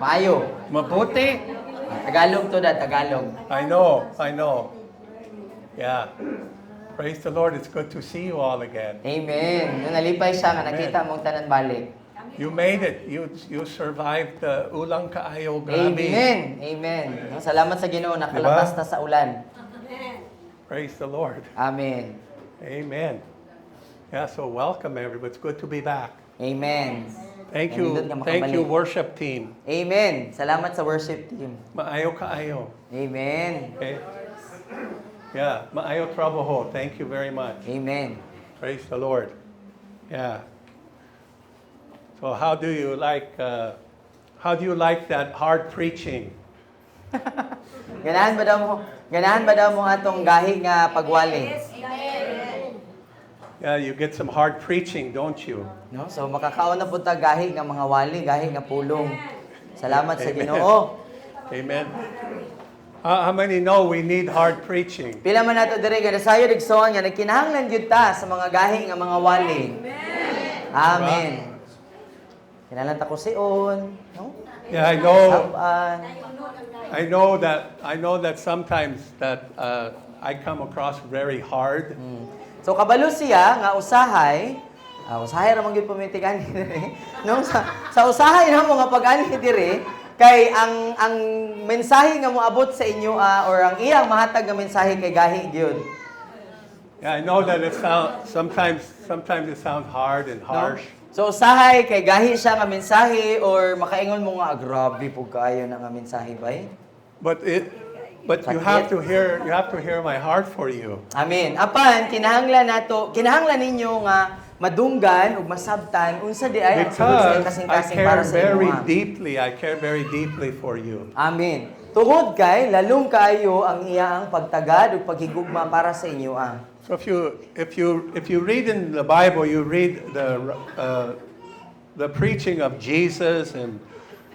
Maayo. Mabuti. Tagalog to da, Tagalog. I know. Yeah. Praise the Lord. It's good to see you all again. Amen. Nung nalipay siya, nga nakita mong tanan balik. You made it. You survived the ulang kaayo. Grabe. Amen. No, salamat sa Ginoo, nakalabas na sa ulan. Praise the Lord. Amen. Amen. Yeah, so welcome everybody. It's good to be back. Amen. Thank Nandun ka you, makabalik. worship team. Amen. Salamat sa worship team. Maayo kaayo. Amen. Okay? Yeah, maayo trabaho. Thank you very much. Amen. Praise the Lord. Yeah. So how do you like that hard preaching? Ganahan ba daw mo atong gahi nga pagwali? Yeah, you get some hard preaching, don't you? No? So makakaon na punta gahi nga mga wali, gahi nga pulong. Salamat sa Amen. Ginoo. Amen. How many know we need hard preaching? Pila man nato diri nga sayo digsoon nga nagkinahanglan gyud ta sa mga gahi nga mga wali. Amen. Kinalan ta ko siyon, no? Yeah, I know. Saban. I know that sometimes that I come across very hard. So kabalo siya nga usahay ra man gyud pamitigan diri. No sa usahay na mo nga pag-ani diri kay ang mensahe nga moabot sa inyo or ang iyang mahatag nga mensahe kay gahi gyud. Yeah, I know that sometimes it sounds hard and harsh. No? So usahay kay gahi siya nga mensahe or makaingon mo nga grabe pug kaayo na nga mensahe bay. But you have to hear my heart for you. Amen. Apan kinahanglan ninyo nga madunggan ug masabtan unsa di ay ang Because kasing-kasing para sa inyo. I care very deeply for you. Amen. Tungod kay lalong kaayo ang iyaang pagtagad ug paghigugma para sa inyo. So if you read in the Bible, you read the preaching of Jesus and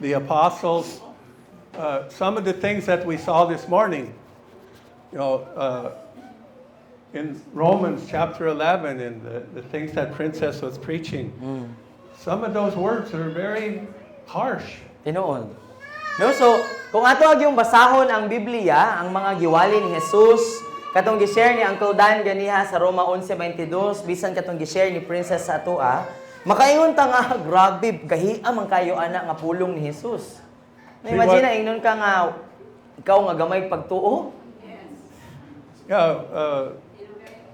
the apostles. Some of the things that we saw this morning, in Romans chapter 11, and the things that Princess was preaching, some of those words are very harsh. Tinuod. No, so kung ato yung basahon ang Biblia, ang mga giwali ni Jesus, katong gi-share ni Uncle Dan ganiha sa Roma 11:22, bisan katong gi-share ni Princess sa atoa, makaingon ta nga grabe gahiya man kayo ana nga pulong ni Jesus. Imagine na ingnon ka nga ikaw nga gamay pagtuo. Yeah,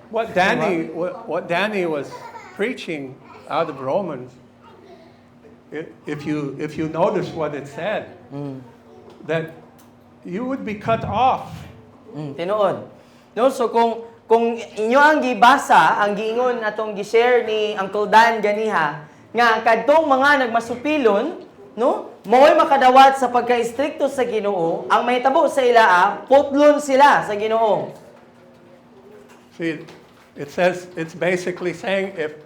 what Danny was preaching out of Romans, if you notice what it said, that you would be cut off. Tinuod. No, so kung inyo ang gibasa, ang giingon atong gi-share ni Uncle Dan ganiha, nga kadtong mga nagmasupilon, no? Mo'y makadawat sa pagka-istrikto sa Ginoo, ang mahitabo sa ilaa, putlon sila sa Ginoo. See, it says, it's basically saying if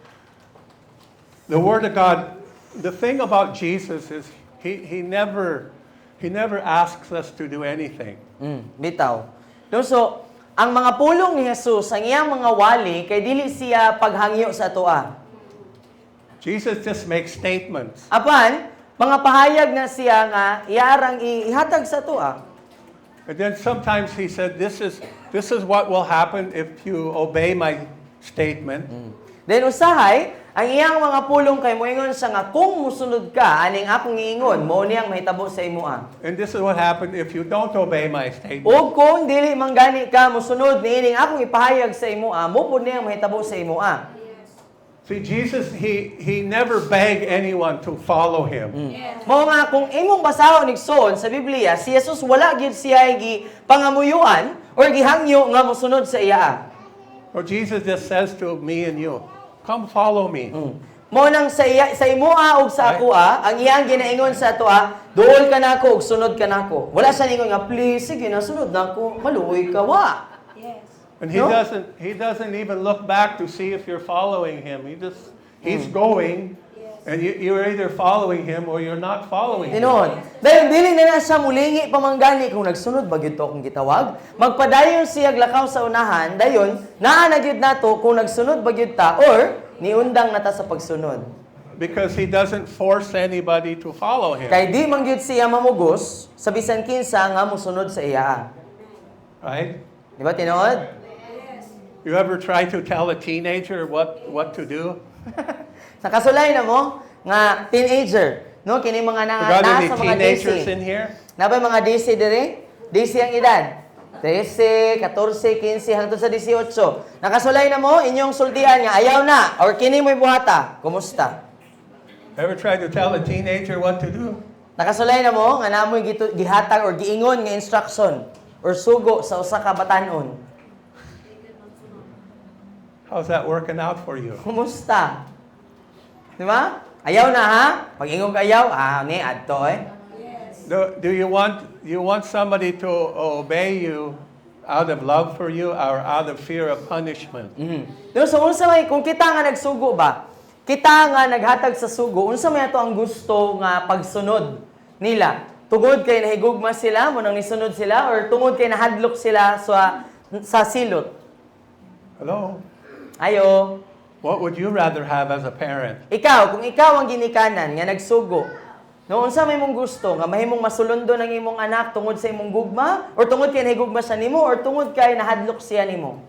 the Word of God, the thing about Jesus is he never asks us to do anything. Bitaw. No, so ang mga pulong ni Jesus, ang iyang mga wali, kay dili siya paghangyo sa atoa. Jesus just makes statements. Apan, mga pahayag na siya nga iarang ihatag sa atoa. And then sometimes he said, this is what will happen if you obey my statement. Then usahay, ang iyang mga pulong kay moingon siya nga kung musunod ka aning akong giingon, mao niyang mahitabo sa imoa. And this is what happened if you don't obey my statement. O kung dili man gani ka musunod niining akong ipahayag sa imoa, mo pud niyang mahitabo sa imoa. See, Jesus, he never begged anyone to follow him. Mao nga kung imong basahon igsoon sa Biblia, si Jesus wala gyud siya gi pangamuyuan or gihangyo nga mosunod sa iya. Or Jesus just says to me and you, come follow me. Mo nang sa imoa ug sa akoa, ang iyang ginaingon sa atoa, duol ka nako ug sunod ka nako. Wala siya ningon nga please sige na sunod nako, maluoy ka wa. And he doesn't even look back to see if you're following him. He's going, and you're either following him or you're not following him. Tinuod. Dahil dili na siya mulingi pamanggani kung nagsunod ba gyud to akong gitawag. Magpadayon siya lakaw sa unahan, dayon naa na gyud nato kung nagsunod ba gyud ta or niundang nata sa pagsunod. because he doesn't force anybody to follow him. Kay di man gyud siya mamugos sa bisan kinsa nga mosunod sa iya. Right? Di ba tinuod? You ever try to tell a teenager what to do? Nakasulay na mo nga teenager, no? Kini mga We got nasa any mga teenagers DC. in here? Nabay mga DC dire? DC ang edad. 13, 14, 15 hangtod sa 18. Nakasulay na mo inyong sultihan nga ayaw na or kini mo'y buhata. Kumusta? Ever try to tell a teenager what to do? Nakasulay na mo nga namoy gihatag or giingon nga instruction or sugo sa usa ka batanon. How's that working out for you? Kumusta? Di ba? Ayaw na ha? Pag ingong ka ayaw, ni adto eh. Do you want somebody to obey you out of love for you or out of fear of punishment? So unsa may kung kita nga nagsugo ba? Kita nga naghatag sa sugo, unsa may ato ang gusto nga pagsunod nila? Tungod kay nahigugma sila, mo nang nisunod sila or tungod kay nahadlok sila sa silot? Hello? Ayo. What would you rather have as a parent? Ikaw, kung ikaw ang ginikanan nga nagsugo, no, unsa may mong gusto nga mahimong masulundo ng imong anak tungod sa imong gugma or tungod kay nahigugma siya nimo or tungod kay nahadlok siya nimo?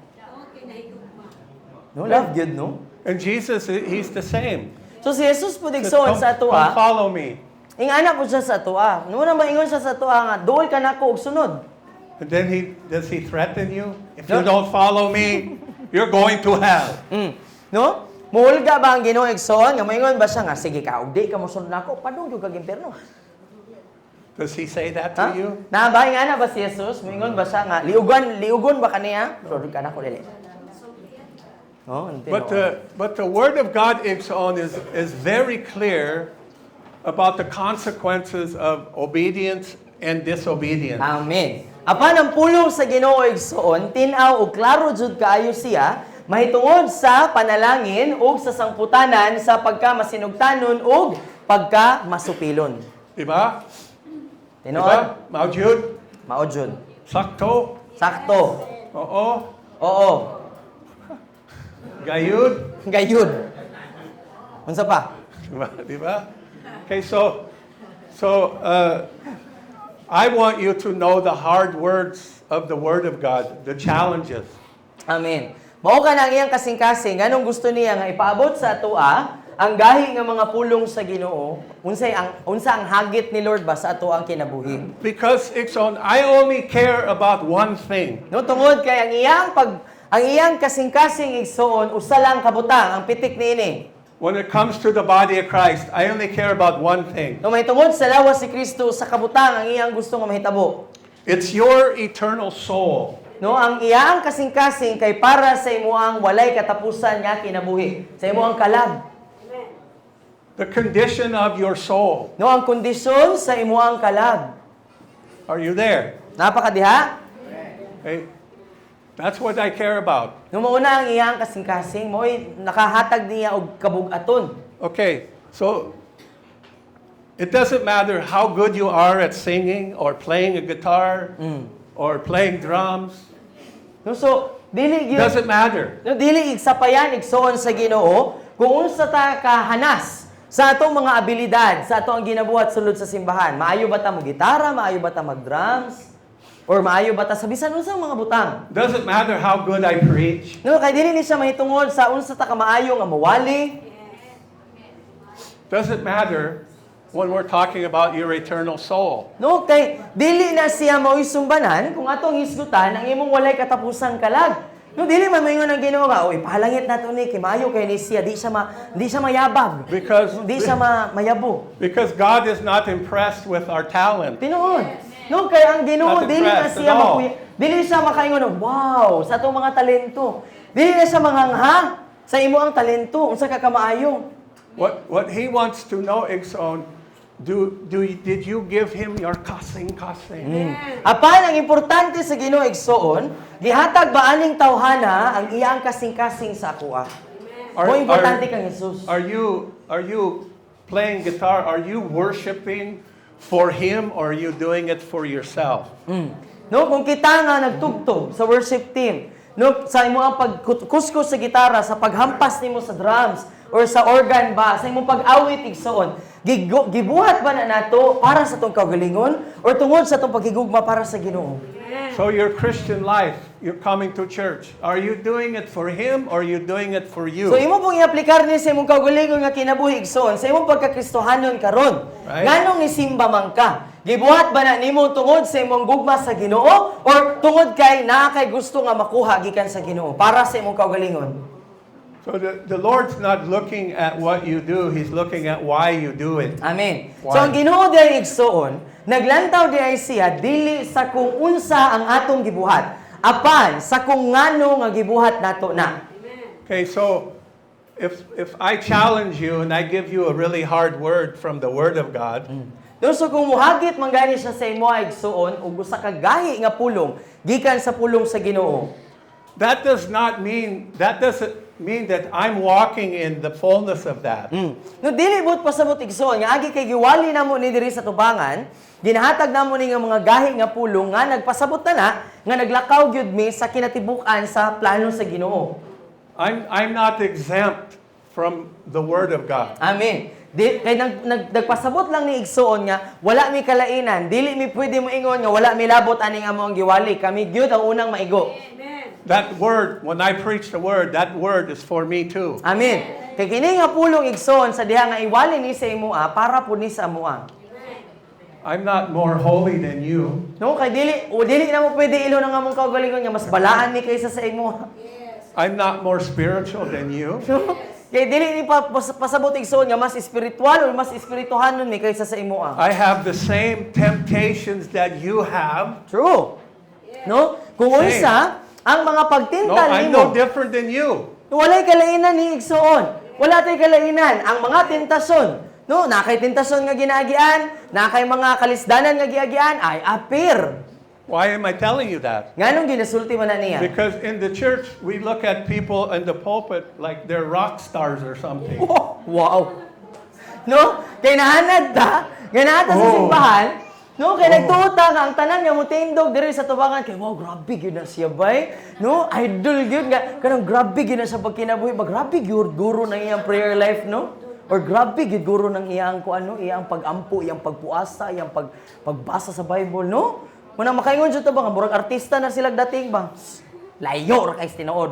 No, love good, no? And Jesus, he's the same. So si Jesus po Says, digsoon sa come atoa, follow me. ingana po siya sa atoa. No na maingon siya sa atoa nga, duol ka nako og sunod. And then does he threaten you? If you don't follow me, you're going to hell. No? Muhulga ba ang Ginoo igsoon nga maingon ba siya nga sige ka og di ka mosunod nako padung gyud kag impierno. Does he say that Ha? to you? Nabay nga na ba si Jesus? Maingon ba siya nga liugon ba kaniya? Sunod ka nako dili. Oh, hindi. But the word of God Ixon is very clear about the consequences of obedience and disobedience. Amen. Apan ang pulong sa Ginoo igsoon tin-aw og klaro jud kaayo siya mahitungod sa panalangin ug sa sangputanan sa pagkamasinugtanon ug pagkamasupilon. Diba? Tinuod? Diba? Maujud? Mao jud. Sakto? Sakto. Oo? Oo. Gayud? Gayud. Unsa pa? Diba? Diba? Okay, so I want you to know the hard words of the Word of God, the challenges. Amen. Mao ka nang iyang kasing-kasing nganong gusto niya nga ipaabot sa atoa ang gahi nga mga pulong sa Ginoo. Unsa ang hagit ni Lord ba sa ato ang kinabuhi? Because Ixon, I only care about one thing. No tungod kay ang iyang kasing-kasing igsoon usa lang kabutang ang pitik niini. When it comes to the body of Christ, I only care about one thing. No may tungod sa lawas si Kristo sa kabutang ang iyang gusto nga mahitabo. It's your eternal soul. No, ang iyang kasing-kasing kay para sa imuang walay katapusan nga kinabuhi, sa imuang kalag. The condition of your soul. No, ang kondisyon sa imuang kalag. Are you there? Napakadiha? Okay. That's what I care about. No, mauna ang iyang kasing-kasing, mo'y nakahatag niya og kabug-aton. Okay, so it doesn't matter how good you are at singing or playing a guitar or playing drums. No, so dili gyud Doesn't matter. no, dili igsapayan igsoon sa Ginoo kung unsa ta kahanas sa atong mga abilidad, sa ato ang ginabuhat sulod sa simbahan. Maayo ba ta mo gitara, maayo ba ta mag-drums, or maayo ba ta sa bisan unsang mga butang. Doesn't matter how good I preach. No, kay dili ni siya mahitungod sa unsa ta ka maayo nga mawali. Doesn't matter when we're talking about your eternal soul. No, kay dili na siya mao'y sumbanan kung atong hisgutan ang imong walay katapusang kalag. No, dili man mayon ang Ginoo nga, oy pahalangit nato ni kay maayo kay ni siya di siya mayabag. Because Mayabo. God is not impressed with our talent. Tinuod. No, kay ang Ginoo Not dili na impressed siya at all. dili siya makaingon, wow, sa atong mga talento. Dili na siya manghangha sa imo ang talento unsa ka kamaayo. What he wants to know, Ixon, did you give him your kasing? Apan ang importante sa Ginoo igsoon, gihatag ba aning tawhana ang iyang kasing-kasing sa akuha. Mo importante kang Jesus. Are you playing guitar? Are you worshiping for him or are you doing it for yourself? No, kung kita nga nagtugtog sa worship team, no, sa imo ang pagkuskus sa gitara, sa paghampas nimo sa drums, or sa organ ba, sa imong pag-awit igsoon, gibuhat ba na nato para sa tong kaugalingon or tungod sa tong paghigugma para sa Ginoo? So your Christian life, you're coming to church. Are you doing it for Him or are you doing it for you? So imo pong i-aplikar ni sa imong kaugalingon nga kinabuhi igsoon sa imong pagkakristohanon karon. Right. Nganong nisimba man ka? Gibuhat ba na nimo tungod sa imong gugma sa Ginoo or tungod kay naa kay gusto nga makuha gikan sa Ginoo para sa imong kaugalingon? So the Lord's not looking at what you do, He's looking at why you do it. Amen. Why? So ang Ginoo diay igsoon, naglantaw diay siya dili sa kung unsa ang atong gibuhat, apan sa kung ngano nga gibuhat nato na. Okay, so if I challenge you and I give you a really hard word from the Word of God, Doon so kung muhagit man gani siya sa imo ay igsoon ug usa ka gahi nga pulong gikan sa pulong sa Ginoo. that doesn't mean that I'm walking in the fullness of that. No dili bot pasabot igsoon nga agi kay giwali namo ni diri sa tubangan, ginahatag namo ni nga mga gahi nga pulong nga nagpasabot na nga naglakaw gyud mi sa kinatibuk-an sa plano sa Ginoo. I'm not exempt from the Word of God. Amen. Kay nagpasabot lang ni igsoon nga wala mi kalainan, dili mi pwede mo ingon nga wala mi labot ani nga among giwali, kami gyud ang unang maigo. That word, when I preach the word, that word is for me too. Amen. Kay kini nga pulong igsoon sa diha nga iwali ni sa imoa para pud ni sa amoa. I'm not more holy than you. No, kay dili na mo pwede ilo nga among kaugalingon nga mas balaan ni kaysa sa imoa. I'm not more spiritual than you. Kay dili ni pasabot igsoon nga mas espiritual o mas espirituhanon mi kaysa sa imoa. I have the same temptations that you have. True. No? Kung Same. unsa ang mga No, pagtintal I'm nimo, no different than you. walay kalainan ni igsoon. Wala tay kalainan ang mga tentasyon. No, nakay tentasyon nga ginaagian, nakay mga kalisdanan nga giagian ay appear. Why am I telling you that? Nganong ginasulti man na niya? Because in the church, we look at people in the pulpit like they're rock stars or something. Oh, wow. No? Kay nahanad ta, ganata sa Oh. simbahan, no? Kay nagtuta nga ang tanan nga mutindog diri sa tubangan kay wow, grabe gyud na siya bay. No? Idol gyud nga kanang grabe gyud na sa pagkinabuhi, grabe gyud guro na iyang prayer life, no? Or grabe gyud guro ng iyang iyang pagampo, iyang pagpuasa, iyang pagbasa sa Bible, no? Muna makaingon jud ta ba nga murag artista na sila dating ba? Layo ra kay tinuod.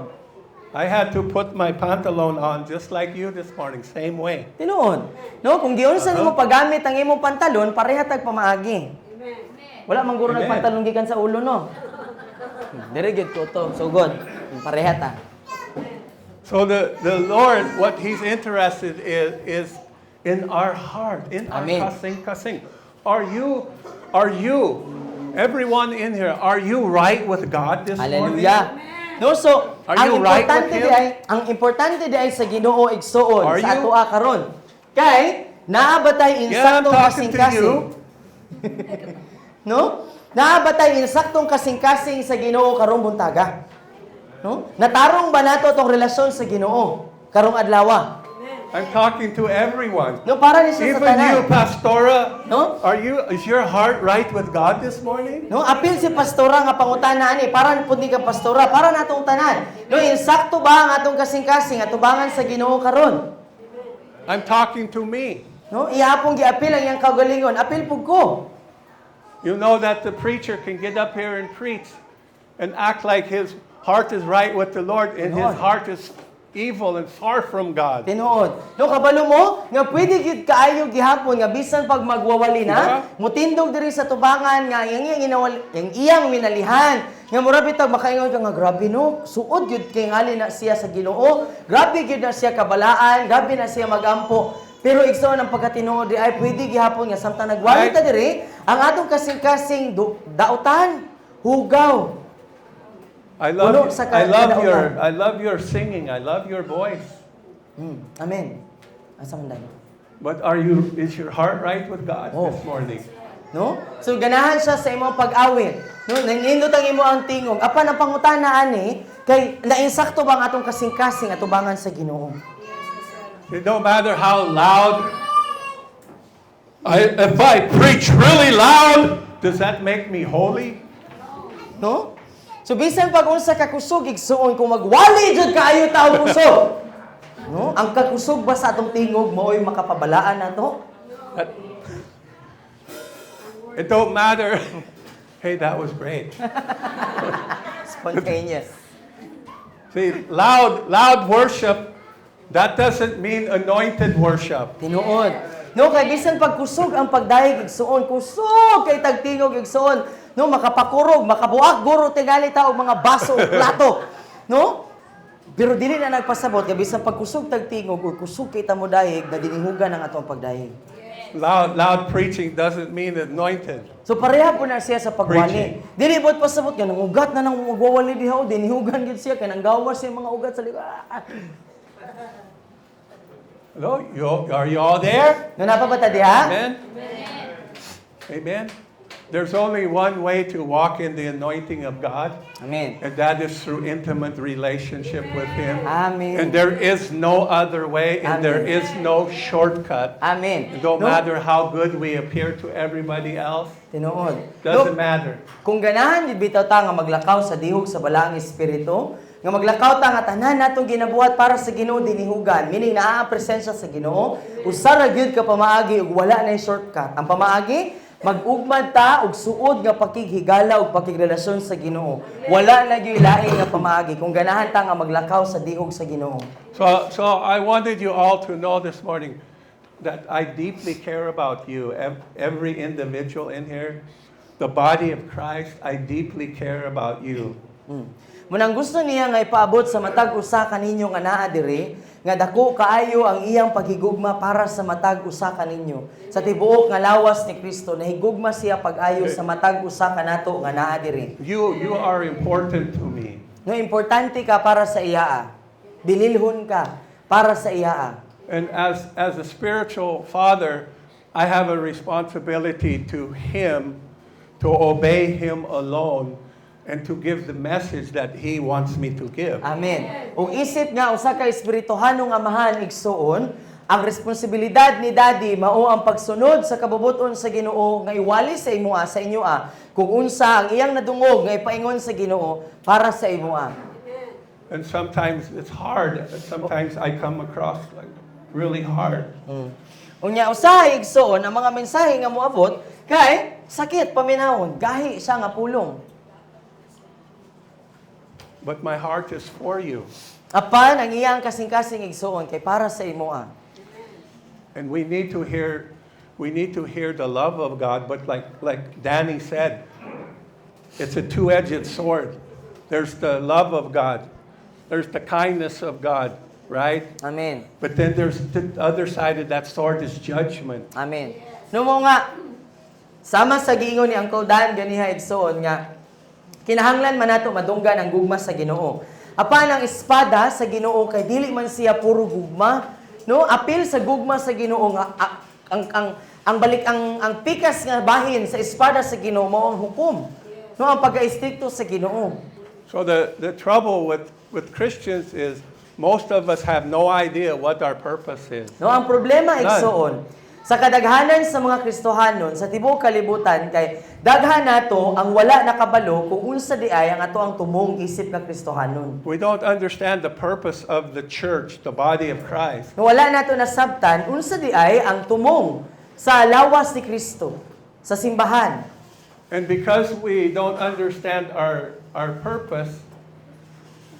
I had to put my pantalon on just like you this morning, same way. Tinuod. No, kung giunsa nimo pagamit ang imong pantalon, pareha tag pamaagi. Wala man guro Amen. nagpantalon gikan sa ulo, no. Dire gyud ko to. So good. Pareha ta. So the Lord, what He's interested is in our heart, in our Amen. kasing. Are you, everyone in here, are you right with God this morning? Hallelujah. No, so Are ang you right importante with Him? ang importante di ay sa Ginoo igsoon Are sa you? atoa karon. Kay naabatay Yeah, I'm insaktong talking to kasing-kasing. you. No? Naabatay insaktong kasing-kasing sa Ginoo karong buntaga. No? Natarong ba nato tong relasyon sa Ginoo karong adlaw? I'm talking to everyone. No, para ni siya sa Even you, tanan. Pastora, No? is your heart right with God this morning? No, apil si pastora nga pangutana ani para pud ni ka pastora para natong tanan. No, insakto ba ang atong kasing-kasing atubangan sa Ginoo karon? I'm talking to me. No, ihapon giapil ang iyang kaugalingon. Apil pug ko. You know that the preacher can get up here and preach and act like his heart is right with the Lord and his Lord. heart is evil and far from God. Tinuod. No, kabalo mo nga pwede gyud kaayo gihapon nga bisan pag magwawali na, mutindog diri sa tubangan nga yang iyang minalihan. Nga mura bitag makaingon ka nga grabe no, suod gyud kay ngali na siya sa Ginoo. Grabe gyud na siya kabalaan, grabe na siya magampo. Pero igsoon ang pagkatinuod di ay pwede gihapon nga samtang nagwali ta diri, ang atong kasing-kasing dautan, hugaw. I Puno love, sa I love your singing. I love your voice. Amen. Asa man dayon? But is your heart right with God Oh. this morning? No? So ganahan siya sa imong pag-awit. No, nanindot ang imo ang tingog. Apan ang pangutana ani kay nainsakto ba ang atong kasing-kasing atubangan sa Ginoo? It don't matter how loud. If I preach really loud, does that make me holy? No? So bisan pag unsa ka kusog igsuon kung magwali jud kaayo tawo kusog. No? Ang kakusog ba sa atong tingog mao'y makapabalaan nato? That- It don't matter. Hey, that was great. Spontaneous. See, loud worship, that doesn't mean anointed worship. Tinuod. No, kay bisan pagkusog ang pagdayeg igsuon, kusog kay tagtingog igsuon. No, makapakurog, makabuak guro tingali ta og mga baso ug plato. No? Pero dili na nagpasabot kay bisan pagkusog tagtingog ug kusog kay ta mo dayeg na dinihugan ang atong pagdayeg. Loud preaching doesn't mean anointed. So pareha po na siya sa pagwali. Dili bot pasabot nga nang ugat na nang magwawali diha o dinihugan gid siya kay nang gawas siya mga ugat sa likod. Hello, are you all there? No napabata diha? Amen? Amen? There's only one way to walk in the anointing of God, Amen. and that is through intimate relationship with Him. Amen. And there is no other way, and there Amen. is no shortcut. Amen. It don't No? matter how good we appear to everybody else. Tinuod. Doesn't No, matter. kung ganahan gid bitaw ta nga maglakaw sa dihog sa balaang espiritu, nga maglakaw ta nga tanan natong ginabuhat para sa Ginoo dinihugan, meaning naa ang presensya sa Ginoo, usara gyud ka pamaagi ug wala na shortcut. Ang pamaagi mag-ugmad ta og suod nga pakighigala ug pakigrelasyon sa Ginoo. Wala na gyud lain nga pamaagi kung ganahan ta nga maglakaw sa dihog sa Ginoo. So I wanted you all to know this morning that I deeply care about you, every individual in here, the body of Christ. I deeply care about you. Munang gusto niya nga ipaabot sa matag usa kaninyo nga naa diri, nga dako kaayo ang iyang paghigugma para sa matag usa kaninyo. Sa tibuok nga lawas ni Kristo nahigugma siya pag-ayo sa matag usa kanato nga naa diri. You are important to me. No importante ka para sa iya. Bililhon ka para sa iya. And as a spiritual father, I have a responsibility to him, to obey him alone, and to give the message that he wants me to give. Amen. Ug isip nga usa ka espirituhanong amahan igsuon, ang responsibilidad ni Daddy mao ang pagsunod sa kabubuton sa Ginoo nga iwali sa imoa sa inyoa kung unsa ang iyang nadungog nga ipaingon sa Ginoo para sa imoa. And sometimes it's hard. Sometimes I come across like really hard. Unya usahay igsuon ang mga mensahe nga moabot kay sakit paminawon, gahi siya nga pulong. But my heart is for you. Apan ang iyang kasing-kasing igsuon kay para sa imoa. And we need to hear the love of God, but like Danny said, it's a two-edged sword. There's the love of God. There's the kindness of God, right? Amen. But then there's the other side of that sword is judgment. Amen. No mo nga sama sa giingon ni Uncle Dan ganiha igsuon nga kinahanglan man nato madunggan ang gugma sa Ginoo. Apan ang espada sa Ginoo kay dili man siya puro gugma, no? Apil sa gugma sa Ginoo nga ang pikas nga bahin sa espada sa Ginoo mao ang hukom. No, ang pagka-istrikto sa Ginoo. So the trouble with Christians is most of us have no idea what our purpose is. No, ang problema None. igsuon sa kadaghanan sa mga Kristohanon sa tibuok kalibutan kay daghan nato ang wala nakabalo kung unsa di ay ang ato ang tumong isip nga Kristohanon. We don't understand the purpose of the church, the body of Christ. No, wala nato nasabtan unsa di ay ang tumong sa lawas ni Kristo sa simbahan. And because we don't understand our purpose,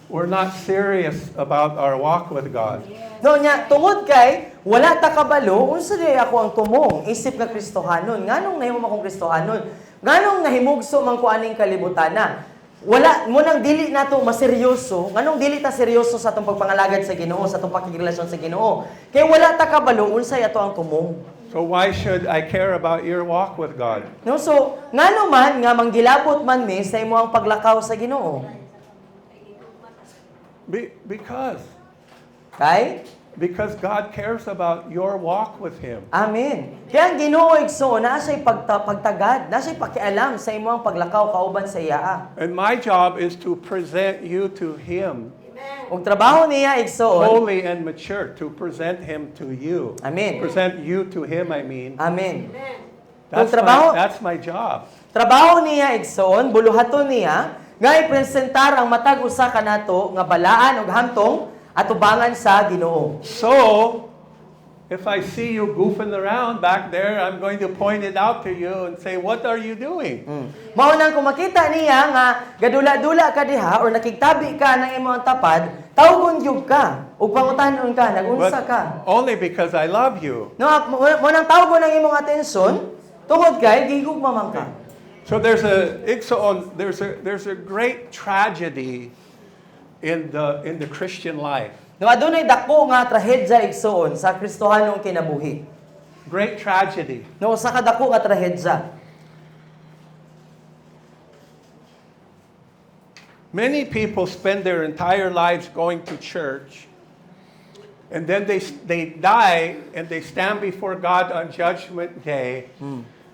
we're not serious about our walk with God. No nya tungod kay wala ta kabalo unsa di ako ang tumong isip nga Kristohanon. Nganong nahimo akong Kristohanon? Nganong nahimugso man ko aning kalibutana? Wala mo nang dili nato maseryoso. Nganong dili ta seryoso sa atong pagpangalagad sa Ginoo, sa atong pakigrelasyon sa Ginoo? Kay wala ta kabalo unsay ato ang tumong. So why should I care about your walk with God? No, so ngano man nga manggilabot man mi sa imo ang paglakaw sa Ginoo? Because God cares about your walk with Him. Amen. Kaya ang Ginoo igsoon na siya'y pagtagad, na siya'y pakialam sa imo ang paglakaw kauban sa iya. And my job is to present you to Him, Ug trabaho niya igsoon. holy and mature, to present Him to you. Amen. Present you to Him, I mean. Amen. That's my job. Trabaho niya igsoon, buluhaton niya nga ipresentar ang matag usa kanato nga balaan ug hamtong atubangan sa Ginoo. So, if I see you goofing around back there, I'm going to point it out to you and say, what are you doing? Mao nang kung makita niya nga gadula-dula ka diha or nakigtabi ka ng imong tapad, tawgon gyud ka ug pangutanon ka, nagunsa ka. Only because I love you. No, mo nang tawgon ang imong atensyon tungod kay gigugma man ka. So there's a great tragedy in the Christian life. No, adunay dako nga trahedya igsoon sa Kristohanong kinabuhi. Great tragedy. No, sa kadako nga trahedya. Many people spend their entire lives going to church, and then they die and they stand before God on Judgment Day,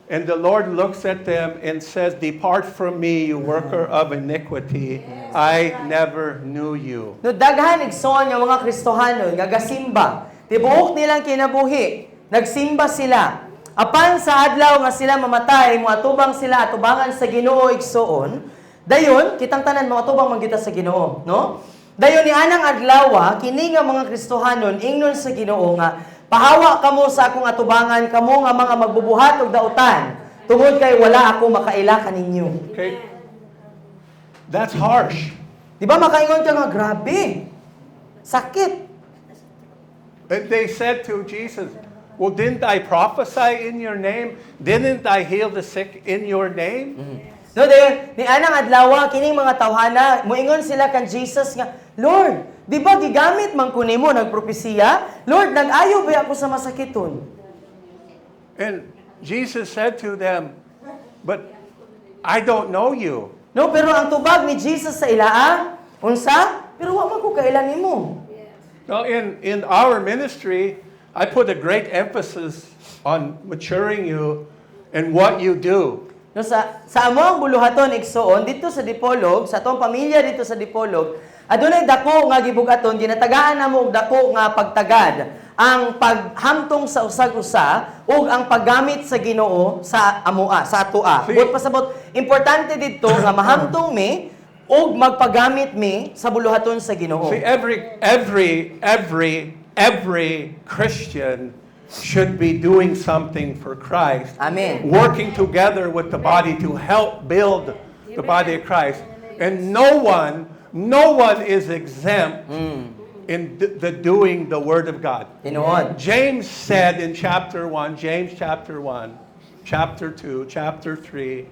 and the Lord looks at them and says, "Depart from me, you worker of iniquity. I never knew you." No, daghan igsoon nga mga Kristohanon nga gasimba. Tibuok nilang kinabuhi, nagsimba sila. Apan sa adlaw nga sila mamatay, moatubang sila atubangan sa Ginoo igsoon. Dayon, kitang tanan mga tubang manggita sa Ginoo, no? Dayon ni anang adlaw, kini nga mga Kristohanon ingnon sa Ginoo nga pahawa kamo sa akong atubangan, kamo nga mga magbubuhat og dautan, tungod kay wala ako makaila kaninyo. Okay, that's harsh. Di ba makaingon ka nga grabe? Sakit. And they said to Jesus, "Well, didn't I prophesy in your name? Didn't I heal the sick in your name?" No, dayon ni anang adlaw kining mga tawhana, moingon sila kan Jesus nga, Lord, di ba gigamit man ko nimo nagpropesiya? Lord, nag-ayo ba ako sa masakiton? And Jesus said to them, "But I don't know you." No, pero ang tubag ni Jesus sa ilaa, unsa? Pero wa man ko kailan nimo. Now, in our ministry, I put a great emphasis on maturing you and what you do. No, sa amo ang buluhaton igsoon dito sa Dipolog, sa atong pamilya dito sa Dipolog, adunay dako nga gibugaton, ginatagaan namo og dako nga pagtagad ang paghamtong sa usag-usa ug ang paggamit sa Ginoo sa amoa, sa atoa. But pasabot importante didto nga mahamtong mi ug magpagamit mi sa buluhaton sa Ginoo. See, every Christian should be doing something for Christ. Amen. Working together with the body to help build the body of Christ. And no one is exempt in the doing the Word of God. Tinuod. James said in chapter 1, James chapter 1, chapter 2, chapter 3,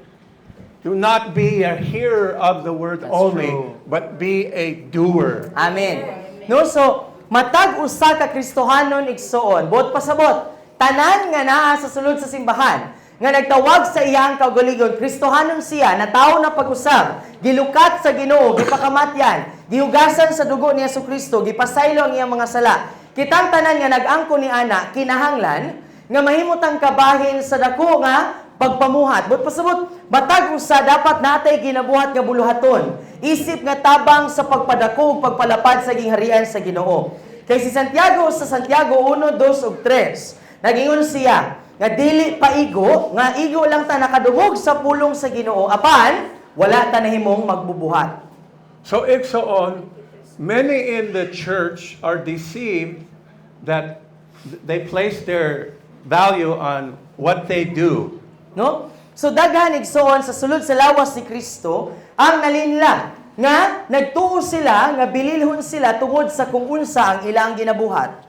do not be a hearer of the Word That's only, true. but be a doer. Amen. No, so matag usa ka Kristohanon igsoon, buot pasabot, tanan nga naa sa sulod sa simbahan, nga nagtawag sa iyang kaugalingon, Kristohanon siya, na tao na pag-usab, gilukat sa Ginoo, gipakamatyan, gihugasan sa dugo ni Jesucristo, gipasaylo ang iyang mga sala. Kitang tanan nga nag-angko ni ana, kinahanglan, nga mahimutang kabahin sa dako nga pagpamuhat. But pasabot, batag usa dapat natay ginabuhat nga buluhaton. Isip nga tabang sa pagpadako ug pagpalapad sa gingharian sa Ginoo. Kay si Santiago sa Santiago 1, 2 ug 3, nagingon siya nga dili pa igo, nga igo lang ta nakadungog sa pulong sa Ginoo, apan wala ta nahimong magbubuhat. So igsoon, many in the church are deceived that they place their value on what they do. No? So daghan igsoon sa sulod sa lawas ni Kristo ang nalinla nga nagtuo sila nga bililhon sila tungod sa kung unsa ang ilang ginabuhat.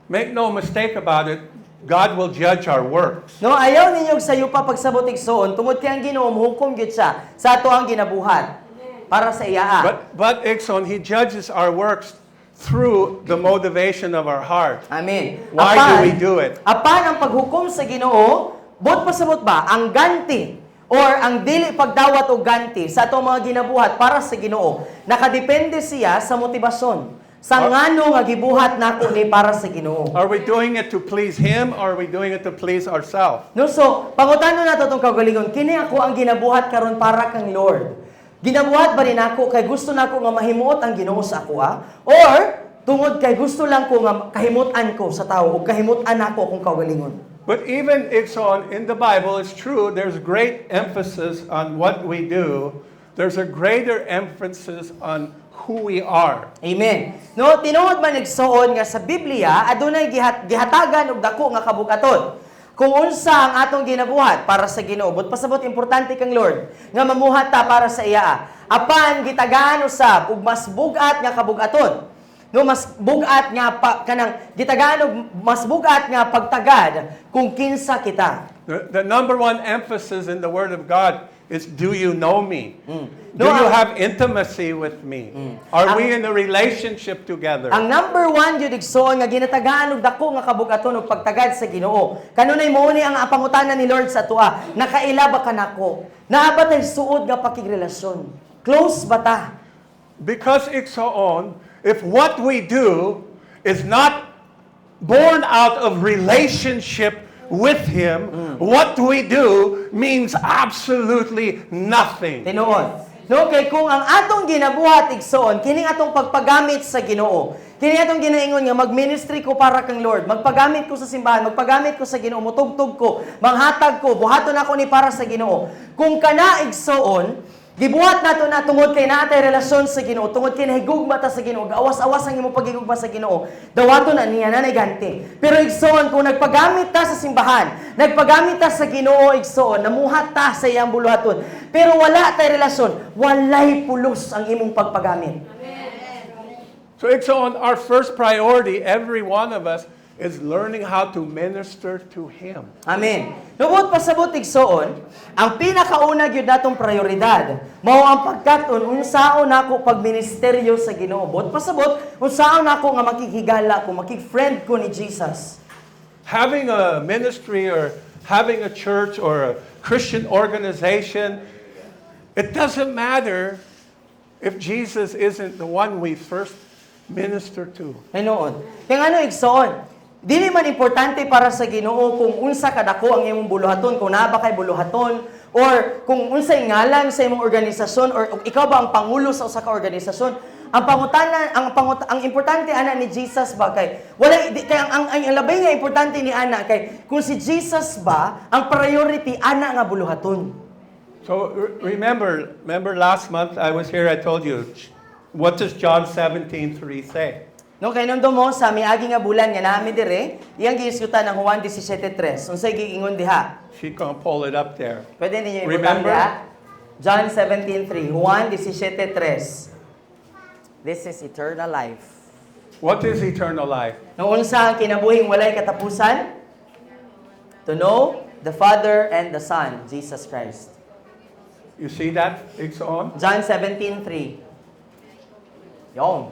Make no mistake about it, God will judge our works. No, ayaw ninyo sayo pa pagsabot igsoon tungod kay ang Ginoo hukom gyud siya sa ato ang ginabuhat para sa iyaa. But igsoon, He judges our works through the motivation of our heart. Amen. Why do we do it? Apan ang paghukom sa Ginoo, bot pasabot ba ang ganti or ang dili pagdawat og ganti sa atong mga ginabuhat para sa Ginoo, nakadepende siya sa motibasyon. Sa ngano nga gibuhat nako ni para sa Ginoo. Are we doing it to please Him or are we doing it to please ourselves? No, so pangutano nato tong kaugalingon, kini ako ang ginabuhat karon para kang Lord. Ginabuhat ba rin ako kay gusto nako nga mahimuot ang Ginoo sa ako or tungod kay gusto lang ko nga kahimutan ko sa tawo o kahimutan nako akong kaugalingon. But even igsoon, in the Bible, it's true, there's great emphasis on what we do. There's a greater emphasis on who we are. Amen. No, tinuod man nagsuon nga sa Biblia adunay gihatagan og dako nga kabugaton. Kung unsa ang atong ginabuhat para sa Ginoo, but pasabot importante kang Lord nga mamuhat ta para sa iya. Apan gitagaan usab og mas bugat nga kabugaton. No, mas bugat nga kanang gitagaan og mas bugat nga pagtagad kung kinsa kita. The number one emphasis in the Word of God is, do you know me? Do No, you have intimacy with me? Are we in a relationship together? Ang number one yun igsoon nga ginatagaan og dako nga kabugaton og pagtagad sa Ginoo. Kanunay mo ni ang pangutanan ni Lord sa tua, nakaila ba kanako? Naa ba tay suod nga pakigrelasyon? Close ba ta? Because iksoon, if what we do is not born out of relationship with Him, what we do means absolutely nothing. Tinuod. No, kay kung ang atong ginabuhat igsoon, kining atong pagpagamit sa Ginoo, kining atong ginaingon nga magministry ko para kang Lord, magpagamit ko sa simbahan, magpagamit ko sa Ginoo, mutugtog ko, manghatag ko, buhaton ako ni para sa Ginoo. Kung kana igsoon, gibuhat nato na tungod kay naatay relasyon sa Ginoo, tungod kay nahigugma ta sa Ginoo, awas-awas ang imong pagigugma sa Ginoo. Dawaton na niya na ganti. Pero igsoon kung nagpagamit ta sa simbahan, nagpagamit ta sa Ginoo igsoon, namuhat ta sa iyang buluhaton. Pero wala tay relasyon, walay pulos ang imong pagpagamit. So iksoon, our first priority, every one of us, is learning how to minister to Him. Amen. Nuot pasabot igsoon, ang pinakauna gyud natong prioridad mao ang pagkat-on unsaon nako pagministeryo sa Ginoo. Bot pasabot unsaon nako nga makikigala ko, makig-friend ko ni Jesus. Having a ministry or having a church or a Christian organization, it doesn't matter if Jesus isn't the one we first minister to. Hinuon. Kaya ano igsoon, dili man importante para sa Ginoo kung unsa kadako ang imong buluhaton, kung naa ba kay buluhaton, or kung unsay ngalan sa imong organisasyon, or ikaw ba ang pangulo sa usa ka organisasyon. Ang importante ana ni Jesus ba kay wala kay ang labay nga importante ni ana kay kung si Jesus ba ang priority ana nga buluhaton. So remember last month I was here, I told you, what does John 17:3 say? No, kay nung mo sa miagi nga bulan nga nami dire, iyang giisgutan ng Juan 17:3. Unsay giingon diha? She can pull it up there. Pwede ninyo Remember? diha? John 17:3, Juan 17:3. This is eternal life. What is eternal life? Nung unsa ang kinabuhing walay katapusan? To know the Father and the Son, Jesus Christ. You see that? It's on. John 17:3. Yon.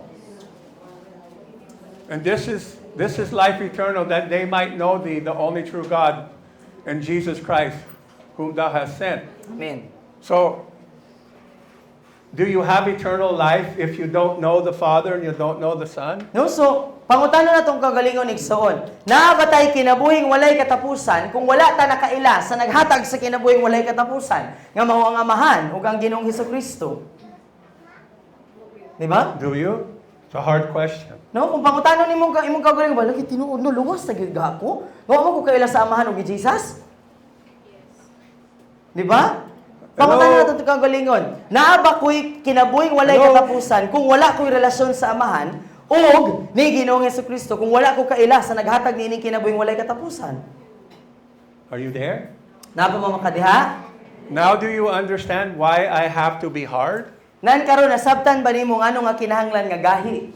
And this is life eternal, that they might know thee, the only true God, and Jesus Christ, whom thou hast sent. Amen. So, do you have eternal life if you don't know the Father and you don't know the Son? No, so, pangutano na itong kagalingon igsoon. Naabatay kinabuhing walay katapusan kung wala ta nakaila sa naghatag sa kinabuhing walay katapusan nga mao ang Amahan ug ang Ginoong Hesukristo. Di ba? Do you? It's a hard question. No, kung pangutano nimo imong kagalingon ba lagi tinuod no luwas ta gyud ako. Wa mo ko kaila sa Amahan ug ni Jesus? Di ba? Pangutano na itong kagalingon. Naa ba ko'y kinabuhing walay katapusan kung wala ko'y relasyon sa Amahan og ni Ginoong Hesukristo kung wala ko kaila sa naghatag niining kinabuhing walay katapusan? Are you there? Napa mo makadiha? Now do you understand why I have to be hard? Nan karon nasabtan ba nimo ngano nga kinahanglan nga gahi?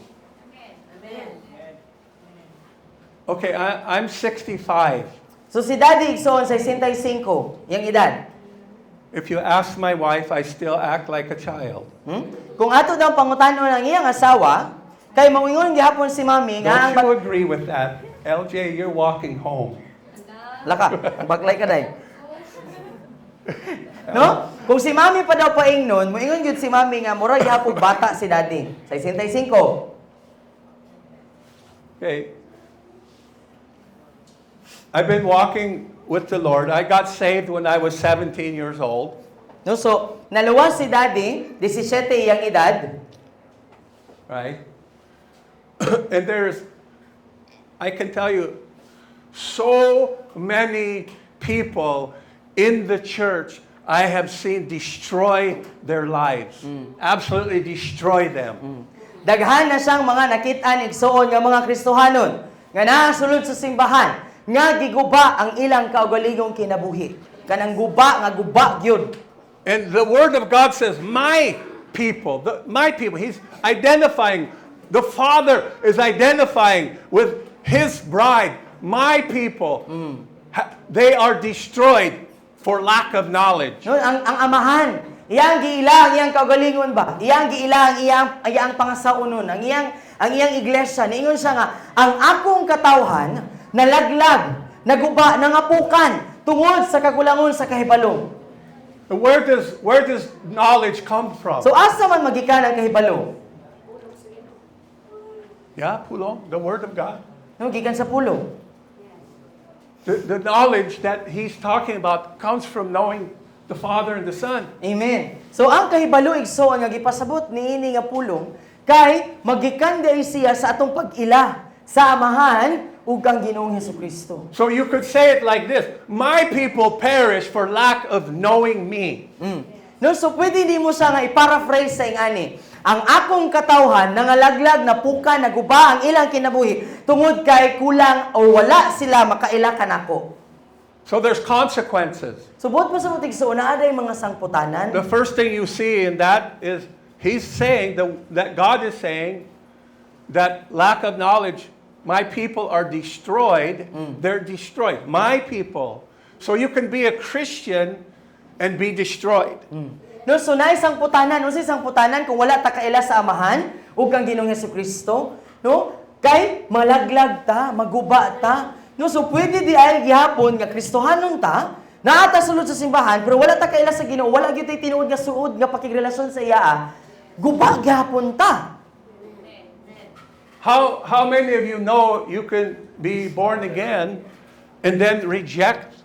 Okay, I'm 65. So si Daddy igsoon sa 65, yang edad. If you ask my wife, I still act like a child. Kung ato daw pangutano ng iyang asawa, kay mauingon gihapon si Mami nga Don't you agree with that? LJ, you're walking home. laka, baglay ka day. No? Kung si Mami pa daw paingnon, moingon gyud si Mami nga mura gihapon bata si Daddy. Sa 65. Okay. I've been walking with the Lord. I got saved when I was 17 years old. No, so naluwas si Daddy, 17 iyang edad. Right? And I can tell you, so many people in the church I have seen destroy their lives. Absolutely destroy them. Daghan na siyang mga nakit-an igsoon nga mga Kristohanon nga nasulod sa simbahan nga giguba ang ilang kaugalingong kinabuhi. Kanang guba nga guba gyud. And the Word of God says, my people, my people. He's identifying, the Father is identifying with His bride, my people. They are destroyed for lack of knowledge. No, ang amahan, iyang giila ang iyang kaugalingon ba? Iyang giila ang iyang pangasaunon, ang iyang iglesia. Niingon siya nga, ang akong katawhan nalaglag, naguba, nangapukan tungod sa kakulangon sa kahibalo. Where does knowledge come from? So asa man magikan ang kahibalo? Yeah, pulong, the Word of God. No, gikan sa pulo. The knowledge that he's talking about comes from knowing the Father and the Son. Amen. So ang kahibalo igsoon nga gipasabot niini nga pulong kay magikan di siya sa atong pag-ila sa amahan ug ang Ginoong Hesukristo. So you could say it like this, my people perish for lack of knowing me. No, so pwede di mo siya nga i-paraphrase sa ingani. Ang akong katawhan nangalaglag na puka naguba ang ilang kinabuhi tungod kay kulang o wala sila makaila kanako. So there's consequences. So buot mo sa mutig sa una aday mga sangputanan. The first thing you see in that is he's saying that God is saying that lack of knowledge, my people are destroyed. They're destroyed. My people. So you can be a Christian and be destroyed. No, so na isang putanan, no, isang putanan kung wala ta kaila sa amahan ug kang Ginoong Hesukristo, no? Kay malaglag ta, maguba ta. No, so pwede di ay gihapon nga Kristohanon ta, naa ta sulod sa simbahan, pero wala ta kaila sa Ginoo, wala gyud tay tinuod nga suod nga pakigrelasyon sa iya. Guba gihapon ta. How many of you know you can be born again and then reject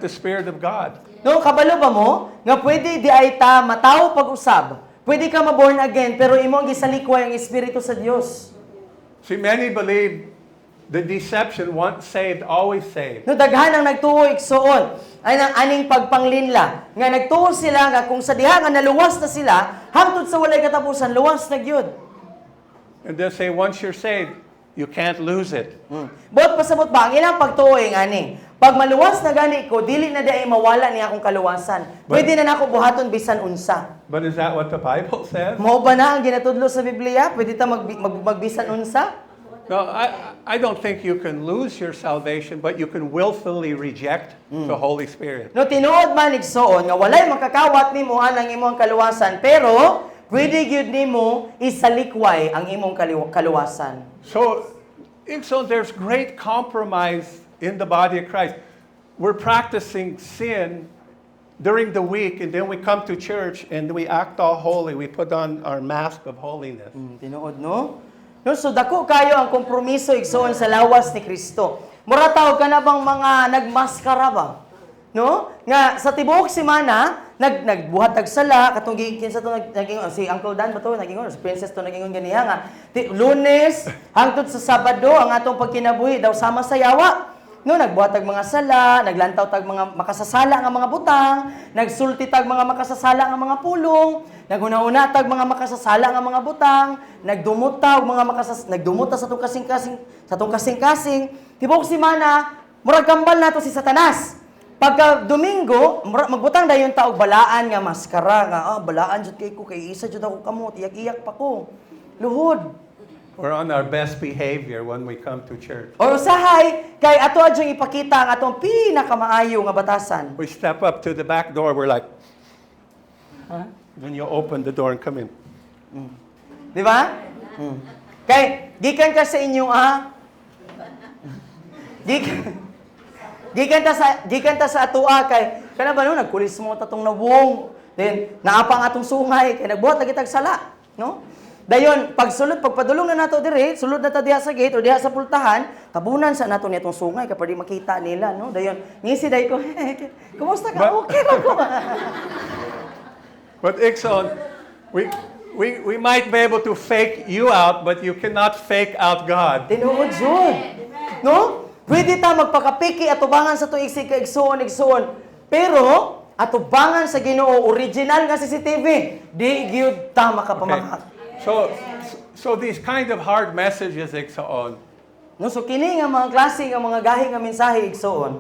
the Spirit of God? No, kabalo ba mo nga pwede di ay ta mataw pag-usab. Pwede ka ma-born again pero imong gisalikway ang espiritu sa Dios. See, many believe the deception, once saved, always saved. No, daghan ang nagtuo igsoon ay nang aning pagpanglinla nga nagtuo sila nga kung sa diha nga naluwas na sila hangtod sa walay katapusan luwas na gyud. And they say once you're saved, you can't lose it. Bot pasabot ba ang ilang pagtuo ani? Pag maluwas na gani ko, dili na di mawala niya akong kaluwasan. Pwede na nako buhaton bisan unsa. But is that what the Bible says? Mao ba na ang ginatudlo sa Biblia? Pwede ta magbisan unsa? No, I don't think you can lose your salvation, but you can willfully reject the Holy Spirit. No, tinuod man igsoon nga walay makakawat nimo anang imong kaluwasan, pero pwede gyud nimo isalikway ang imong kaluwasan. So there's great compromise in the body of Christ. We're practicing sin during the week, and then we come to church and we act all holy. We put on our mask of holiness. Tinuod, no? No, so dako kayo ang kompromiso igsoon sa lawas ni Kristo. Mura tawag ka na bang mga nagmaskara ba? No? Nga sa tibuok semana, nagbuhat tag sala katong kinsa to naging si Uncle Dan ba to naging si Princess to naging ganiha nga Lunes hangtod sa Sabado ang atong pagkinabuhi daw sama sa yawa. No, nagbuhat tag mga sala, naglantaw tag mga makasasala nga mga butang, nagsulti tag mga makasasala nga mga pulong, naghuna-una tag mga makasasala nga mga butang, nagdumot tag mga nagdumot ta sa tong kasing-kasing. Tibok semana, murag kambal nato si Satanas. Pagka Domingo, magbutang dayon ta og balaan nga maskara nga balaan jud kay ko kay isa jud ako kamot, iyak-iyak pa ko. Luhod. We're on our best behavior when we come to church. O usahay, kay ato adyong ipakita ang atong pinakamaayo nga batasan. We step up to the back door, we're like, then you open the door and come in. Di ba? Kay, gikan ka sa inyo, gikan ta sa atua kay, kana ba no, nagkulis mo tatong nabung, then, naapang atong sungay, kay nagbuhat na kitag sala, no? Dayon, pagpadulong na nato dire, sulod na ta diha sa gate o diha sa pultahan, tabunan sa nato nitong sungay kapag di makita nila, no? Dayon, ngisi day ko, kumusta ka? Okay ra ko. But Ixon, we might be able to fake you out, but you cannot fake out God. Tinuod jud. No? Pwede ta magpakapiki at tubangan sa tuig igsoon. Pero atubangan sa Ginoo, original nga CCTV, di gyud ta Okay. makapamahak. So these kind of hard messages, Igsoon, No, so kini nga mga klase nga mga gahi nga mensahe igsoon.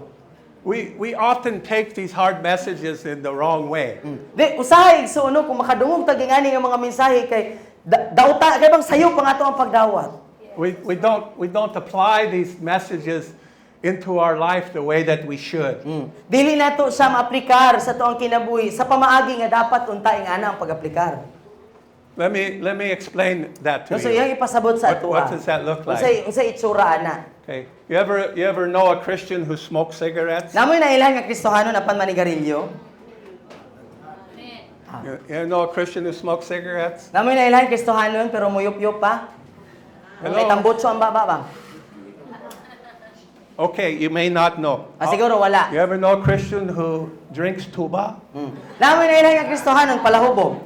we often take these hard messages in the wrong way. Di usahay igsoon no, kung makadungog ta gingani nga mga mensahe kay dauta kay bang sayo pa nga ato ang pagdawat. We don't apply these messages into our life the way that we should. Dili nato siya maaplikar sa tuang kinabuhi sa pamaagi nga dapat untaing ana ang pag-aplikar. Let me explain that to No, so you. iyang ipasabot sa ato. What does that look like? Unsay itsura ana? Okay. You ever know a Christian who smokes cigarettes? Namoy na ilang nga Kristohanon apan manigarilyo. You ever know a Christian who smokes cigarettes? Namoy na ilang Kristohanon pero muyup-yup pa. Hello? May tambotso ang baba ba? Okay, you may not know. Siguro wala. You ever know a Christian who drinks tuba? Namoy na ilang nga Kristohanon palahubog.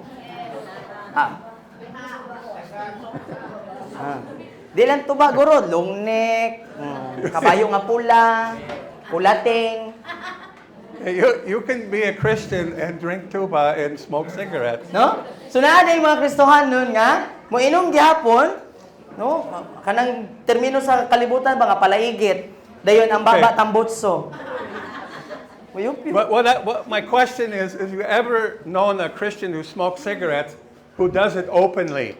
Di lang tuba guro, long neck, kabayo nga pula, pulating. You can be a Christian and drink tuba and smoke cigarettes. No? So naa yung mga Kristohanon nga moinom gihapon, no? Kanang termino sa kalibutan ba nga palaigit. Dayon ang baba Okay. tambotso. Muyup-yup. What my question is you ever known a Christian who smokes cigarettes who does it openly?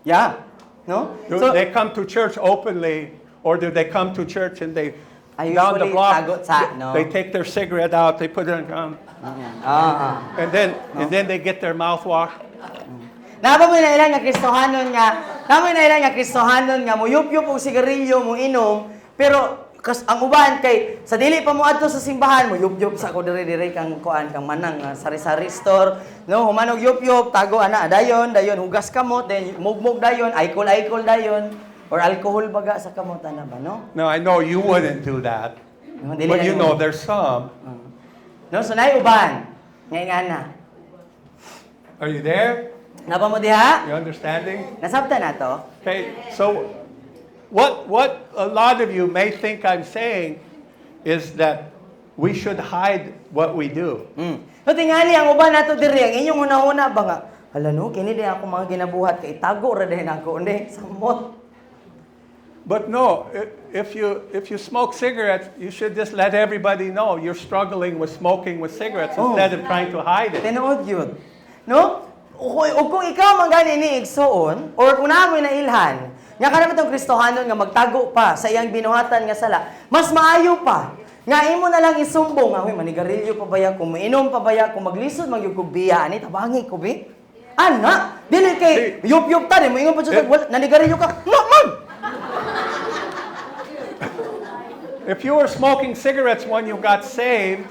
Yeah. No? Do they come to church openly, or do they come to church and they I down the usually block tagot sa, no? they take their cigarette out, they put it on, and then they get their mouth washed? Naba mo na ilang nga Kristohanon nga, naba na ilang nga Kristohanon nga muyup-yup og sigarilyo mo inom, pero ang uban kay sa dili pa mo adto sa simbahan mo yup-yup sa ko dire kang kuan kang manang sari-sari store, no, humanog yup-yup tago ana dayon hugas kamot then mugmog dayon alcohol dayon or alcohol baga sa kamot ana ba no? No, I know you wouldn't do that, No, dili but na you yun. know there's some. No, so nay uban. Ngay ana. Are you there? Napa mo diha? You understanding? Nasabtan na to? Okay, so what a lot of you may think I'm saying is that we should hide what we do. So tingali ang uban nato diri ang inyong una-una ba nga hala no kini di ako mga ginabuhat kay tago ra din ako undi samot. But no, if you smoke cigarettes, you should just let everybody know you're struggling with smoking with cigarettes instead of trying to hide it. Tinuod yun. No? O kung ikaw man gani ni igsoon or kung namoy na ilhan, nga kanang itong Kristohanon nga magtago pa sa iyang binuhatan nga sala, mas maayo pa. Nga imo na lang isumbong nga, huy manigarilyo pa baya ko, mainom pa baya ko, maglisod magyug kog biya ani tabangi ko bi. Ana, dili kay yup-yup ta mo ingon pa jud nanigarilyo ka. No, man. If you were smoking cigarettes when you got saved,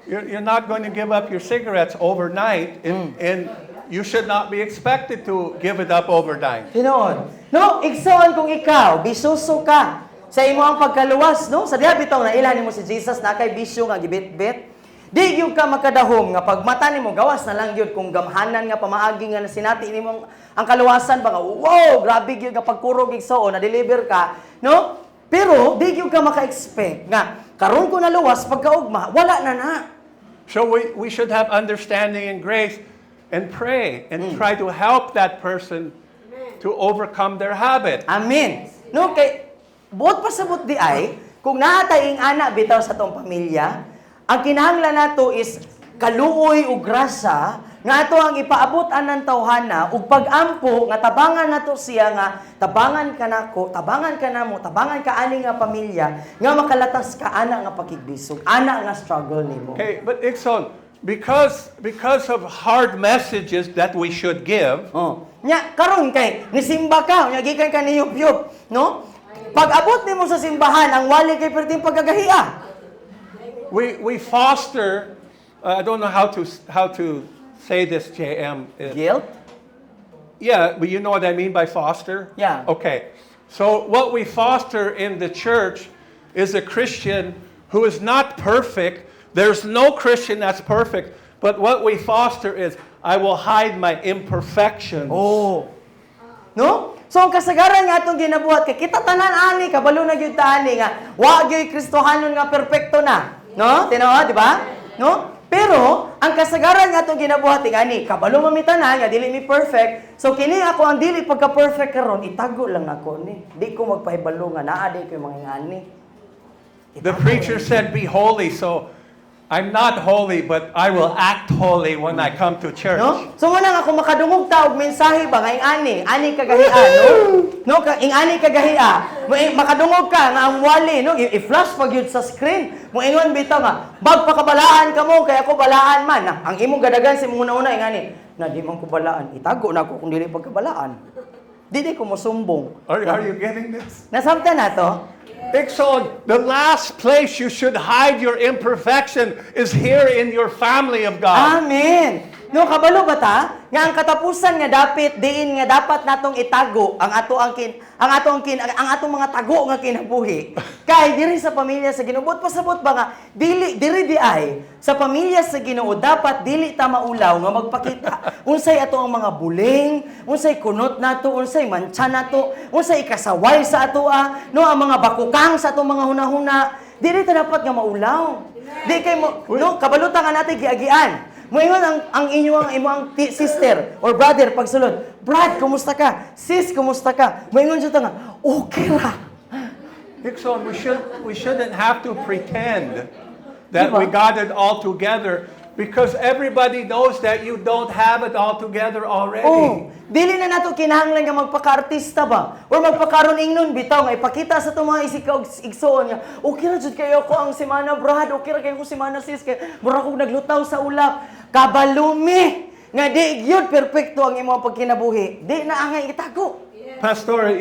you're not going to give up your cigarettes overnight, and you should not be expected to give it up overnight. Tinuod. No, igsoon kung ikaw, bisuso ka sa imo ang pagkaluwas, no? Sa diha bitaw na ilan nimo si Jesus na kay bisyo nga gibit-bit. Di gyud ka makadahom nga pagmata nimo gawas na lang gyud kung gamhanan nga pamaagi nga sinati nimo ang kaluwasan ba nga wow, grabe gyud nga pagkurog igsoon na deliver ka, no? Pero di gyud ka maka-expect nga karon ko naluwas pagkaugma, wala na. So we should have understanding and grace and pray and try to help that person to overcome their habit. Amen. No, kay buot pasabot di ay kung naatay ing ana bitaw sa tong pamilya, ang kinahanglan nato is kaluoy ug grasya nga ato ang ipaabot anang tawhana ug pag-ampo nga tabangan nato siya nga tabangan ka nako, tabangan ka namo, tabangan ka ani nga pamilya nga makalatas ka ana nga pakigbisog, ana nga struggle nimo. Okay, but Ikson, because of hard messages that we should give, Oh. Nya karon kay nisimba ka, nya gikan ka ni yup-yup, no? Pag-abot nimo sa simbahan ang wali kay perting pagkagahiya. we foster. I don't know how to say this, JM. Guilt? Yeah, but you know what I mean by foster? Yeah. Okay. So what we foster in the church is a Christian who is not perfect. There's no Christian that's perfect. But what we foster is, I will hide my imperfections. Oh. No? So ang kasagaran nga atong ginabuhat kay kita tanan ani kabalo na gyud ta ani nga wa gyud Kristohanon nga perpekto na. No? Tinuod, di ba? No? Pero ang kasagaran nga itong ginabuhat ani, kabalo mamitanan nga dili mi perfect. So kini ako ang dili pagka-perfect karon, itago lang ako ni. Di ko magpahibalo nga naa di ko mga ingani. The preacher said, be holy. So I'm not holy, but I will act holy when I come to church. No? So muna nga kung makadungog ta og mensahe ba nga ani kagahia no ingani kagahia makadungog ka nga ang wali no i-flash pag yun sa screen mo ingon bitaw nga magpakabalaan ka mo kaya ako balaan man ang imong gadagan si una ingani na di man ko balaan itago na ako kung dili pagkabalaan dili ko mo sumbong Are you getting this? nasabtan na to. Ikson, the last place you should hide your imperfection is here in your family of God. Amen. No kabalo ba ta? Nga ang katapusan nga diin nga dapat natong itago ang atong mga tago nga kinabuhi. Kay diri sa pamilya sa Ginoo pasabot ba nga diri di ay sa pamilya sa Ginoo dapat dili ta maulaw nga magpakita unsay ato ang mga buling, unsay kunot nato, unsay mancha nato, unsay kasaway sa atoa, no ang mga bakukang sa atong mga hunahuna. Dili ta dapat nga maulaw. Di kay mo no kabalutan nga natin giagian. Moingon ang inyong sister or brother pagsulod. Brad, kumusta ka? Sis, kumusta ka? Moingon siya nga, okay ra. Ikson, we shouldn't have to pretend that Diba? we got it all together because everybody knows that you don't have it all together already. Oh, dili na nato kinahanglan nga magpaka-artista ba? Or magpakaron ingnon bitaw nga ipakita sa itong mga isikaw igsoon nga, okay ra jud kayo ko ang semana Brad, okay ra kayo ko semana sis kay mura ko naglutaw sa ulap. Kabalumi nga di gyud perpekto ang imong pagkinabuhi. Di na angay itago. Pastor,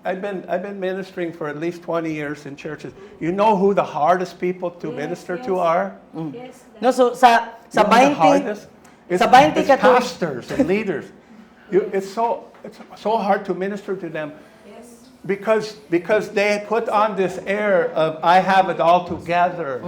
I've been ministering for at least 20 years in churches. You know who the hardest people to minister to are? Yes. No, so sa You know the 20 hardest? sa 20 It's ka tuig pastors and leaders. It's so hard to minister to them Yes. because they put on this air of I have it all together.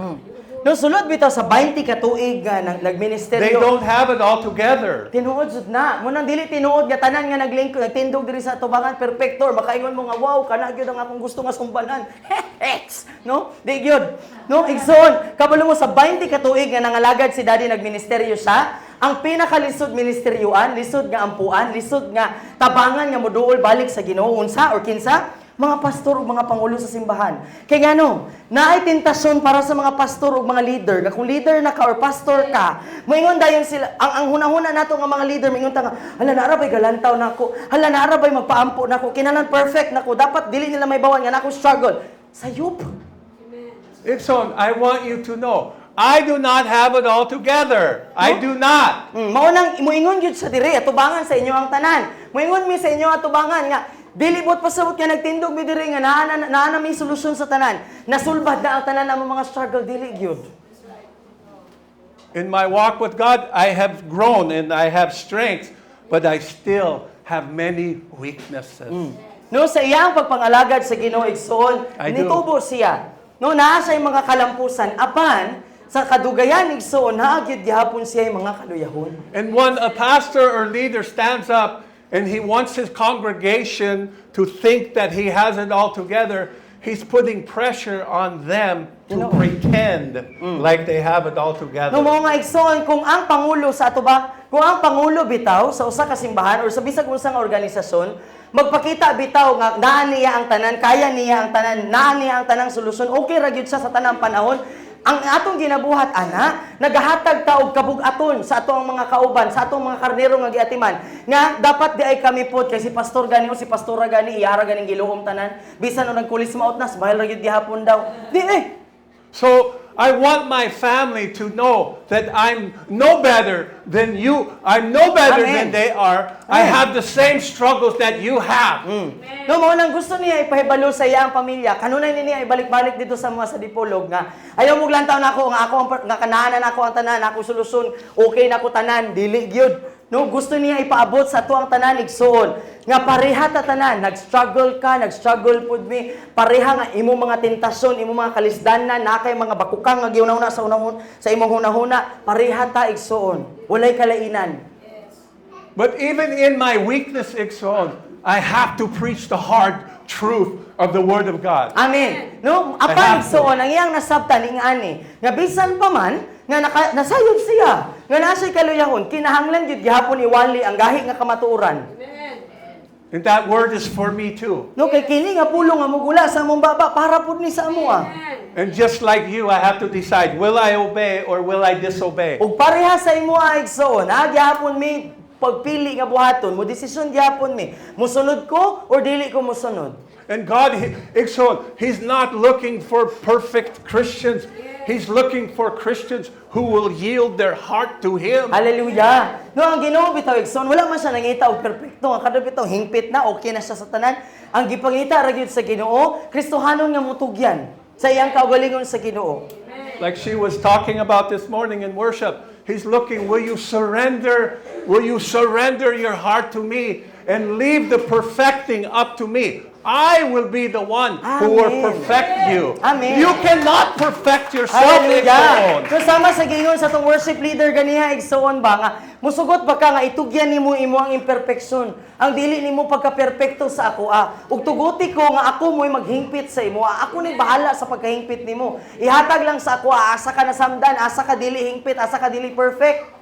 No, sulod bitaw sa 20 ka tuig nga They nagministeryo. don't have it all together. Tinuod jud na. Mo nang dili tinuod nga tanan nga naglingkod, nagtindog diri sa tubangan perfector, makaingon mo nga wow, kana gyud ang akong gusto nga sumbanan. Hex, no? Di gyud. No, igsoon, kabalo mo sa 20 ka tuig nga nangalagad si Daddy nagministeryo siya. Ang pinakalisod ministeryoan, lisod nga ampuan, lisod nga tabangan nga moduol balik sa Ginoo unsa or kinsa? Mga pastor o mga pangulo sa simbahan. Kaya ngano, naay tentasyon para sa mga pastor o mga leader, nga kung leader na ka or pastor ka, moingon dayon sila, ang hunahuna nato nga mga leader, moingon ta nga, hala naara bay galantaw nako, hala naara bay magpaampo nako, kinahanglan perfect nako, dapat dili nila may bawan nga nako struggle. Sayop. Ikson, I want you to know, I do not have it all together. I do not. Mao nang moingon gyud sa diri atubangan sa inyo ang tanan. Moingon mi sa inyo atubangan nga dili bot pasabot nga nagtindog mi diri nga naa mi solusyon sa tanan. Nasulbad na ang tanan ang mga struggle dili gyud. In my walk with God, I have grown and I have strength, but I still have many weaknesses. No sa iyang pagpangalagad sa Ginoo igsoon, I do. nitubo siya. No naa siya mga kalampusan apan sa kadugayan igsoon naa gyud gihapon siya mga kaluyahon. And when a pastor or leader stands up and he wants his congregation to think that he has it all together, he's putting pressure on them to You know. pretend like they have it all No together. mo nga igsoon kung ang pangulo sa ato ba, kung ang pangulo bitaw sa usa ka simbahan or sa bisag unsang organisasyon, magpakita bitaw nga naa niya ang tanan, kaya niya ang tanan, naa niya ang tanang solusyon, okay ra gyud siya sa tanang panahon. Ang atong ginabuhat ana, nagahatag ta og kabug-aton sa atong mga kauban, sa atong mga karnero nga giatiman, nga dapat di ay kami pod kay si pastor gani o si pastora gani iyara ganing giluom tanan, bisan o nagkulis maot nas bahal ra gyud gihapon daw. Di So I want my family to know that I'm no better than you. I'm no better Amen. than they are. I Amen. have the same struggles that you have. No, mo nang gusto niya ipahibalo sa iyang pamilya. Kanunay niya ibalik-balik dito sa mga sa dipolog nga ayaw mo lantaw nako nga ako nga kanaanan nako ang tanan, ako solusyon, okay nako tanan, dili gyud. No, gusto niya ipaabot sa tuang tanan igsoon nga pareha ta tanan, nag-struggle ka, nag-struggle pud mi, pareha nga imo mga tentasyon, imo mga kalisdanan, na kay mga bakukang nga giunahuna sa unahon sa imong hunahuna, pareha ta igsoon. Walay kalainan. But even in my weakness, Ikson, I have to preach the hard truth of the Word of God. Amen. No, I apan have to. igsoon ang iyang nasabtan ing ani nga bisan pa man nga nasayod siya. Nga nasa'y kaluyahon, kinahanglan yun gihapon iwali ang gahi nga kamatuoran. And that word is for me too. No, kay kini nga pulong nga mugula sa among baba, para pud ni sa amo And just like you, I have to decide, will I obey or will I disobey? Ug pareha sa imo igsoon, gihapon mi pagpili nga buhaton, mo desisyon gihapon mi, musunod ko or dili ko musunod. And God, He's not looking for perfect Christians. He's looking for Christians who will yield their heart to Him. Hallelujah. No, ang Ginoo bitaw igsoon, wala man siya nangita og perpekto, ang kada bitaw hingpit na okay na siya sa tanan. Ang gipangita ra gyud sa Ginoo, Kristohanon nga mutugyan sa iyang kaugalingon sa Ginoo. Like she was talking about this morning in worship. He's looking, will you surrender your heart to me and leave the perfecting up to me? I will be the one who will Amen. perfect you. Amen. You cannot perfect yourself on your Hallelujah. own. So sama sa gingon sa tong worship leader ganiha igsoon ba nga musugot ba ka nga itugyan nimo imo ang imperfection. Ang dili nimo pagka-perpekto sa ako ug tuguti ko nga ako mo'y maghingpit sa imo. Ako ni bahala sa pagkahingpit nimo. Ihatag lang sa ako asa ka nasamdan, asa ka dili hingpit, asa ka dili perfect.